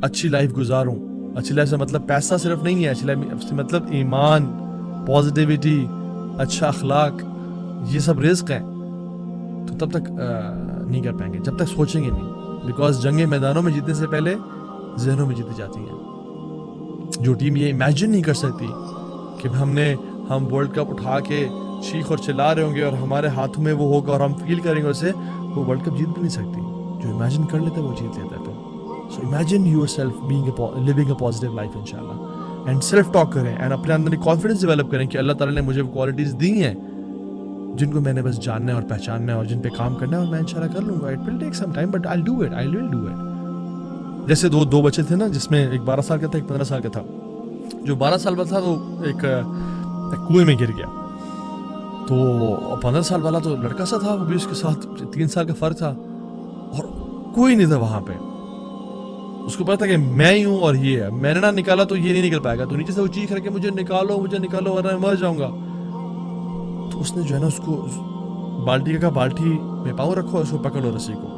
اچھی لائف گزاروں. اچھی لائف سے مطلب پیسہ صرف نہیں ہے, اچھی لائف سے مطلب ایمان, پازیٹیوٹی, اچھا اخلاق, یہ سب رزق ہیں. تو تب تک نہیں کر پائیں گے جب تک سوچیں گے نہیں, بیکاز جنگیں میدانوں میں جیتنے سے پہلے ذہنوں میں جیتی جاتی ہیں. جو ٹیم یہ امیجن نہیں کر سکتی کہ ہم ورلڈ کپ اٹھا کے چیخ اور چلا رہے ہوں گے اور ہمارے ہاتھوں میں وہ ہوگا اور ہم فیل کریں گے اسے, وہ ورلڈ کپ جیت بھی نہیں سکتی. جو امیجن کر لیتا ہے وہ جیت لیتا ہے. So imagine yourself living a positive life inshallah, and self talk کریں and اپنے اندر کانفیڈنس ڈیولپ کریں کہ اللہ تعالیٰ نے مجھے وہ کوالٹیز دی ہیں جن کو میں نے بس جاننا ہے اور پہچاننا ہے اور جن پہ کام کرنا ہے, اور میں انشاءاللہ کر لوں گا. It will take some time but I will do it. جیسے دو بچے تھے نا, جس میں ایک 12 سال کا تھا ایک 15 سال کا تھا. جو 12 سال والا تھا وہ ایک کنویں میں گر گیا, تو 15 سال والا تو لڑکا سا تھا, وہ بھی اس کے ساتھ 3 سال کا فرق تھا اور کوئی نہیں تھا وہاں پہ. اس کو پتا تھا کہ میں ہی ہوں اور یہ ہے, میں نے نہ نکالا تو یہ نہیں نکل پائے گا. تو نیچے سے وہ چیخ رہا کہ مجھے نکالو ورنہ میں مر جاؤں گا. تو اس نے جو ہے نا اس کو بالٹی کا کہا بالٹی میں پاؤں رکھو, اس کو پکڑو رسی کو,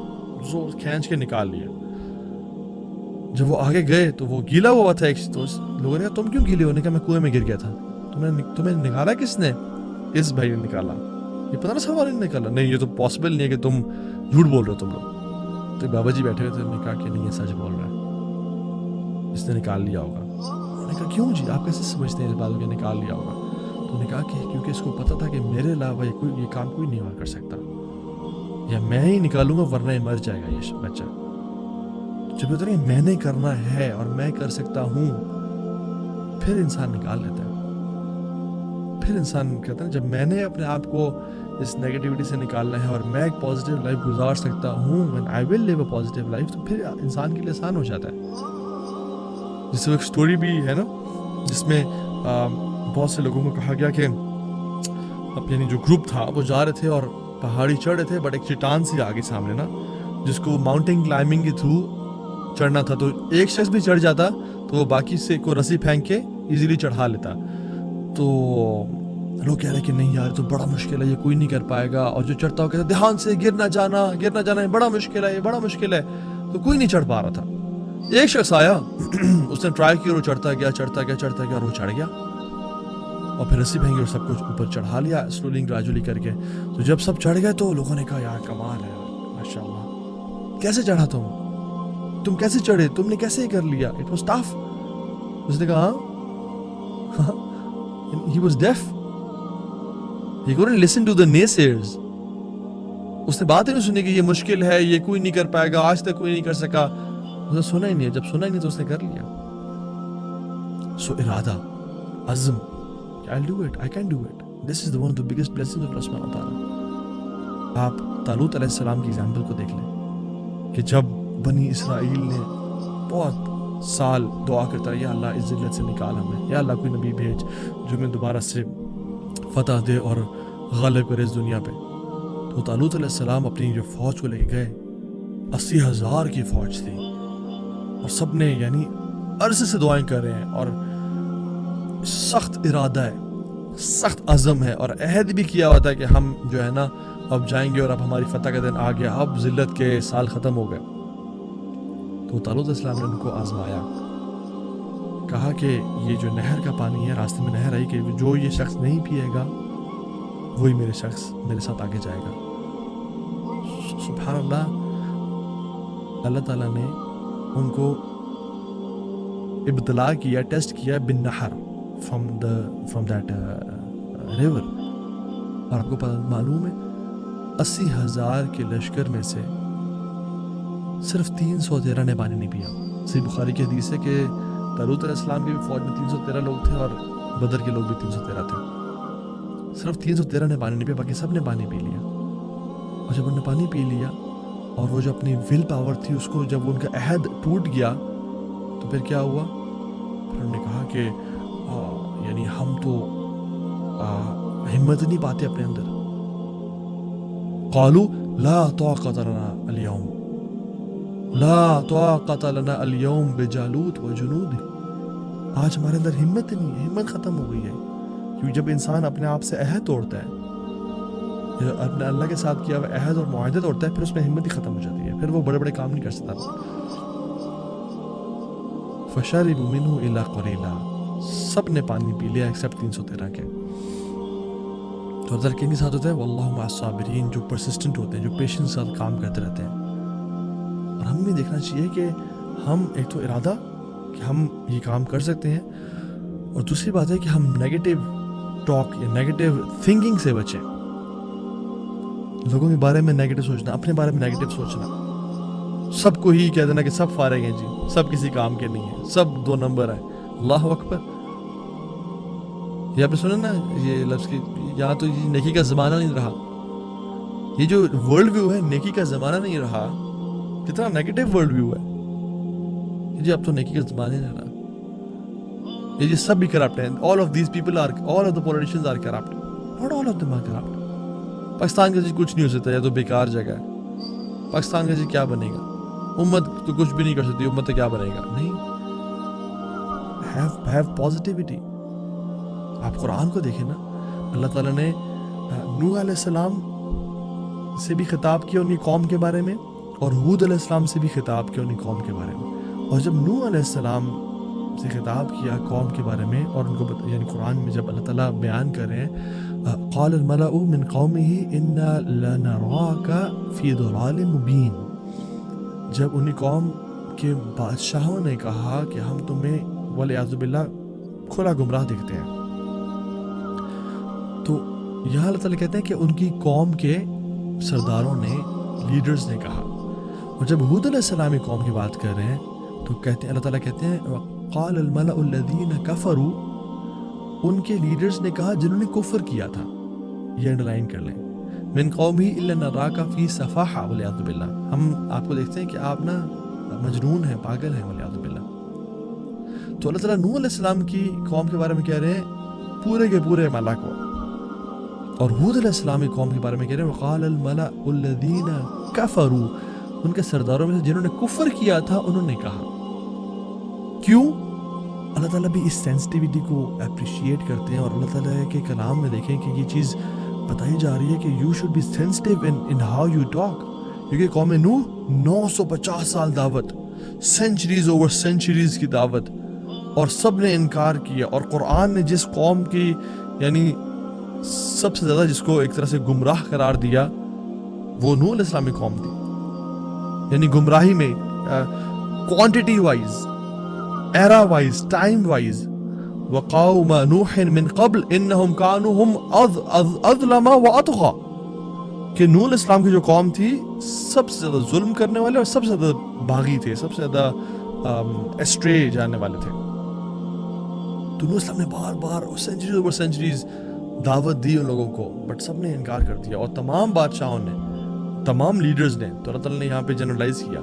زور کھینچ کے نکال لیا. جب وہ آگے گئے تو وہ گیلا ہوا تھا. تو لوگوں نے کہا تم کیوں گیلے ہو؟ نے کہا میں کنویں میں گر گیا تھا. تمہیں نکالا کس نے؟ اس بھائی نے نکالا. یہ 15 سال والے نے نکالا. نہیں, یہ تو پاسبل نہیں ہے کہ تم جھوٹ بول رہے ہو تم لوگ. تو بابا جی بیٹھے ہوئے تھے, انہوں نے کہا کہ نہیں یہ سچ بول رہا ہے, اس نے نکال لیا ہوگا. انہوں نے کہا کیوں جی, آپ کیسے سمجھتے ہیں اس بات کو نکال لیا ہوگا؟ تو انہوں نے کہا کہ کیونکہ اس کو پتا تھا کہ میرے علاوہ یہ کام کوئی نہیں اور کر سکتا, یا میں ہی نکالوں گا ورنہ یہ مر جائے گا یہ بچہ. جب بتا رہے میں نے کرنا ہے اور میں کر سکتا ہوں, پھر انسان نکال لیتا ہے. پھر انسان کہتا ہے جب میں نے اپنے آپ کو اس نیگیٹیوٹی سے نکالنا ہے اور میں ایک پازیٹیو لائف گزار سکتا ہوں, when I will live a positive life, تو پھر انسان کے لیے آسان ہو جاتا ہے. جس سے ایک سٹوری بھی ہے نا, جس میں بہت سے لوگوں کو کہا گیا کہ یعنی جو گروپ تھا وہ جا رہے تھے اور پہاڑی چڑھ رہے تھے, بٹ ایک چٹان سی آگے سامنے نا, جس کو ماؤنٹین کلائمبنگ کے تھرو چڑھنا تھا. تو ایک شخص بھی چڑھ جاتا تو وہ باقی سے کو رسی پھینک کے ایزیلی چڑھا لیتا. تو لوگ کہہ رہے کہ نہیں یار تو بڑا مشکل ہے, یہ کوئی نہیں کر پائے گا. اور جو چڑھتا ہو کہتا دھیان سے, گر نہ جانا ہے, بڑا مشکل ہے. تو کوئی نہیں چڑھ پا رہا تھا. ایک شخص آیا, اس نے ٹرائی کیا اور وہ چڑھتا گیا اور وہ چڑھ گیا, اور پھر رسی پھینکی اور سب کچھ اوپر چڑھا لیا سلولی گریجولی کر کے. تو جب سب چڑھ گئے تو لوگوں نے کہا یار کمال ہے, ماشاءاللہ, کیسے چڑھا تم کیسے چڑھے, تم نے کیسے کر لیا, اٹ واز ٹف. اس نے کہا he was deaf, he couldn't listen to the naysayers. اس نے بات ہی نہیں سنی کہ یہ مشکل ہے, یہ کوئی نہیں کر پائے گا, آج تک کوئی نہیں کر سکا. اس نے سنا ہی نہیں. جب سنا ہی نہیں تو اس نے کر لیا. سو ارادہ, عزم, I'll do it, I can do it. This is the one of the biggest blessings of Allah subhanahu wa ta'ala. آپ طالوت علیہ السلام کی ایگزامپل کو دیکھ لیں کہ جب بنی اسرائیل نے بہت سال دعا کرتا ہے یا اللہ اس ذلت سے نکال ہمیں, یا اللہ کوئی نبی بھیج جو میں دوبارہ سے فتح دے اور غالب کرے اس دنیا پہ. تو طالوت علیہ السلام اپنی جو فوج کو لے کے گئے, 80,000 کی فوج تھی, اور سب نے یعنی عرصے سے دعائیں کر رہے ہیں, اور سخت ارادہ ہے, سخت عزم ہے, اور عہد بھی کیا ہوا تھا کہ ہم جو ہے نا اب جائیں گے اور اب ہماری فتح کا دن آ گیا, اب ذلت کے سال ختم ہو گئے. تو طالوت علیہ السلام نے ان کو آزمایا, کہا کہ یہ جو نہر کا پانی ہے, راستے میں نہر آئی کہ جو یہ شخص نہیں پیے گا وہی میرے ساتھ آگے جائے گا. سبحان اللہ, اللہ تعالیٰ نے ان کو ابتلا کیا, ٹیسٹ کیا بالنہر from that river. اور آپ کو معلوم ہے 80,000 کے لشکر میں سے صرف 313 نے پانی نہیں پیا. صحیح بخاری کی حدیث ہے کہ طالوت علیہ السلام کی بھی فوج میں 313 لوگ تھے اور بدر کے لوگ بھی 313 تھے. صرف 313 نے پانی نہیں پیا, باقی سب نے پانی پی لیا. اور جب انہوں نے پانی پی لیا اور وہ جو اپنی ول پاور تھی اس کو جب ان کا عہد ٹوٹ گیا تو پھر کیا ہوا؟ پھر انہوں نے کہا کہ یعنی ہم تو ہمت نہیں پاتے اپنے اندر. قالوا لا طاقت لنا اليوم لا طاقت لنا اليوم بجالوت وجنوده. آج ہمارے اندر ہمت نہیں ہے, ہمت ختم ہو گئی ہے. کیونکہ جب انسان اپنے آپ سے عہد توڑتا ہے, اپنے اللہ کے ساتھ کیا ہوا عہد اور معاہدے توڑتا ہے, پھر اس میں ہمت ہی ختم ہو جاتی ہے, پھر وہ بڑے بڑے کام نہیں کر سکتا. فشربوا منه الا قليلا، سب نے پانی پی لیا ایکسیپٹ 313 کے. تو افضل کے ساتھ ہوتا ہے واللہ مع الصابرین، جو پرسسٹنٹ ہوتے ہیں، جو پیشنس کے ساتھ کام کرتے رہتے ہیں. اور ہمیں دیکھنا چاہیے کہ ہم ایک تو ارادہ کہ ہم یہ کام کر سکتے ہیں، اور دوسری بات ہے کہ ہم نیگیٹو ٹاک یا نیگیٹو تھنکنگ سے بچیں. لوگوں کے بارے میں نیگیٹو سوچنا، اپنے بارے میں نیگیٹو سوچنا، سب کو ہی کہہ دینا کہ سب فارغ ہیں جی، سب کسی کام کے نہیں ہیں، سب 2 نمبر ہیں. اللہ اکبر. یہ آپ نے سنا نا یہ لفظ کی، یہاں تو یہ نیکی کا زمانہ نہیں رہا. یہ جو ورلڈ ویو ہے نیکی کا زمانہ نہیں رہا، کتنا نیگیٹو ورلڈ ویو ہے جی. اب تو نیکی کا زمانہ نہیں رہا. یہ جی سب بھی کرپٹ ہیں. all of these people are, all of the politicians are corrupt. not all of them are corrupt. Pakistan کا جی کچھ نہیں ہو سکتا، یا تو بیکار جگہ ہے. پاکستان کا جی کیا بنے گا؟ امت تو کچھ بھی نہیں کر سکتی، امت تو کیا بنے گا؟ نہیں. have positivity. آپ قرآن کو دیکھیں نا، اللہ تعالیٰ نے نوح علیہ السلام سے بھی خطاب کیا ان کی قوم کے بارے میں، اور ہود علیہ السلام سے بھی خطاب کیا ان کی قوم کے بارے میں. اور جب نوح علیہ السلام سے خطاب کیا قوم کے بارے میں، اور ان کو یعنی قرآن میں جب اللہ تعالیٰ بیان کر رہے ہیں قال الملأ من قومه انا لنراك في ضلال مبين، جب ان کی قوم کے بادشاہوں نے کہا کہ ہم تمہیں والعیاذ باللہ کھلا گمراہ دکھتے ہیں، تو یہاں اللہ تعالیٰ کہتے ہیں کہ ان کی قوم کے سرداروں نے، لیڈرز نے کہا. اور جب ہود علیہ السلام کی قوم کی بات کر رہے ہیں تو کہتے ہیں، اللہ تعالیٰ کہتے ہیں قال الملأ الذین کفروا، ان کے لیڈرز نے کہا جنہوں نے کفر کیا تھا. یہ انڈرلائن کر لیں، من قومہ الا نراک فی صفاحہ والعیاذ باللہ، ہم آپ کو دیکھتے ہیں کہ آپ نا مجنون ہیں، پاگل ہیں والعیاذ باللہ. تو اللہ تعالیٰ نوح علیہ السلام کی قوم کے بارے میں کہہ رہے ہیں پورے کے پورے ملا کو، اور ہود علیہ السلام کی قوم کے بارے میں کہہ رہے ہیں وقال الملأ الذین کفروا، ان کے سرداروں میں سے جنہوں نے کفر کیا تھا انہوں نے کہا. کیوں؟ اللہ تعالیٰ بھی اس سینسٹیوٹی کو اپریشیٹ کرتے ہیں، اور اللہ تعالیٰ کے کلام میں دیکھیں کہ یہ چیز بتائی جا رہی ہے کہ you should be sensitive in how you talk. کیونکہ قوم نوح 950 سال دعوت، سینچریز اوور سینچریز کی دعوت، اور سب نے انکار کیا. اور قرآن نے جس قوم کی یعنی سب سے زیادہ جس کو ایک طرح سے گمراہ قرار دیا وہ نوح علیہ السلام کی قوم تھی. یعنی گمراہی میں کوانٹٹی وائز، ایرا وائز، ٹائم وائز. وقوم نوح من قبل انہم کانوا هم اظلم واطغى، کہ نوح علیہ السلام کی جو قوم تھی سب سے زیادہ ظلم کرنے والے اور سب سے زیادہ باغی تھے، سب سے زیادہ اسٹرے جانے والے تھے. تو نوح علیہ السلام نے بار بار سینچریز اوور سینچریز دعوت دی ان لوگوں کو، بٹ سب نے انکار کر دیا. اور تمام بادشاہوں نے، تمام لیڈرز نے، تو اللہ تعالیٰ نے یہاں پہ جنرلائز کیا